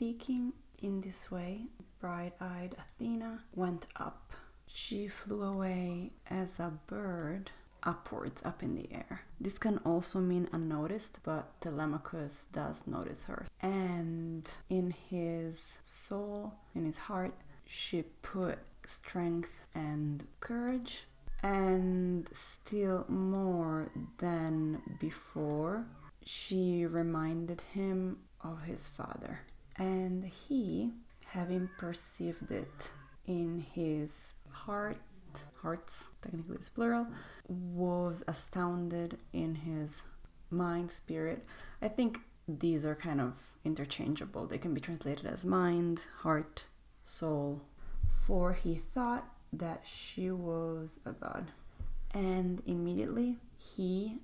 Speaking in this way, bright-eyed Athena went up. She flew away as a bird, upwards, up in the air. This can also mean unnoticed, but Telemachus does notice her. And in his soul, in his heart, she put strength and courage, and still more than before, she reminded him of his father. And he, having perceived it in his hearts, technically it's plural, was astounded in his mind, spirit. I think these are kind of interchangeable. They can be translated as mind, heart, soul. For he thought that she was a god. And immediately he,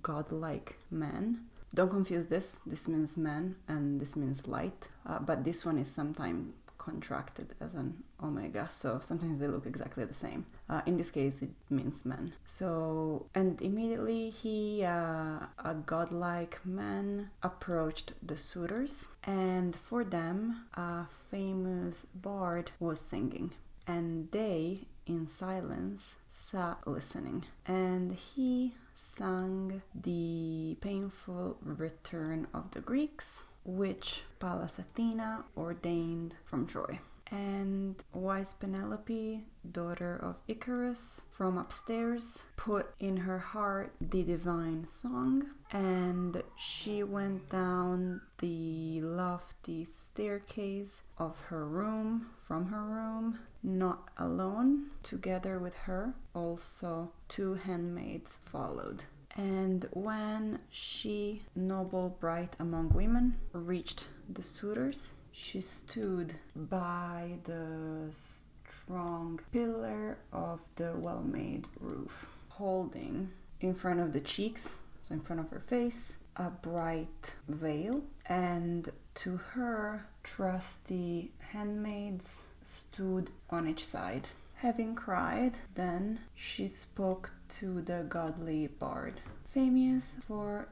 godlike man, don't confuse this means man and this means light, but this one is sometimes contracted as an omega, so sometimes they look exactly the same. In this case it means man. So, and immediately he, a godlike man, approached the suitors, and for them a famous bard was singing, and they in silence sat listening, and he sang the painful return of the Greeks, which Pallas Athena ordained from Troy. And wise Penelope, daughter of Icarus, from upstairs, put in her heart the divine song, and she went down the lofty staircase of her room, from her room, not alone. Together with her, also 2 handmaids followed. And when she, noble, bright among women, reached the suitors, she stood by the strong pillar of the well-made roof, holding in front of the cheeks, so in front of her face, a bright veil, and to her trusty handmaids stood on each side. Having cried, then she spoke to the godly bard. Famous for,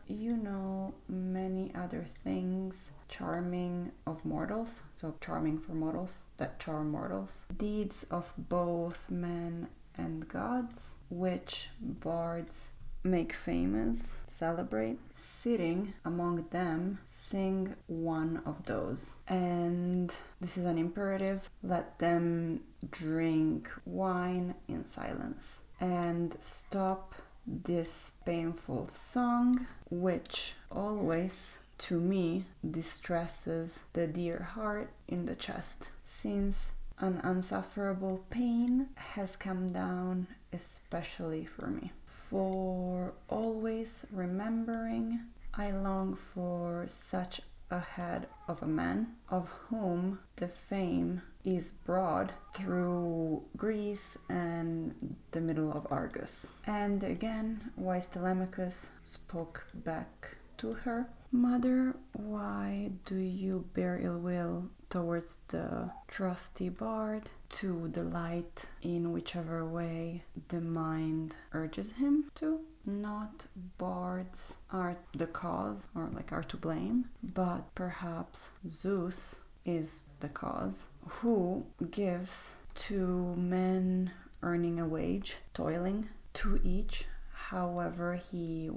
many other things, charming of mortals, so charming for mortals, that charm mortals, deeds of both men and gods, which bards make famous, celebrate, sitting among them, sing one of those. And this is an imperative: let them drink wine in silence and stop this painful song, which always to me distresses the dear heart in the chest, since an unsufferable pain has come down especially for me. For always remembering, I long for such a head of a man, of whom the fame is broad through Greece and the middle of Argos. And again, wise Telemachus spoke back to her, Mother, why do you bear ill will towards the trusty bard, to delight in whichever way the mind urges him to? Not bards are the cause, or are to blame, but perhaps Zeus is the cause, who gives to men earning a wage, toiling, to each however he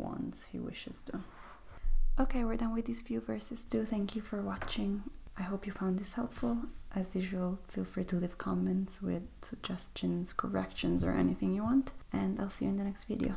wishes to. Okay, we're done with these few verses too. Thank you for watching. I hope you found this helpful. As usual, feel free to leave comments with suggestions, corrections, or anything you want, and I'll see you in the next video.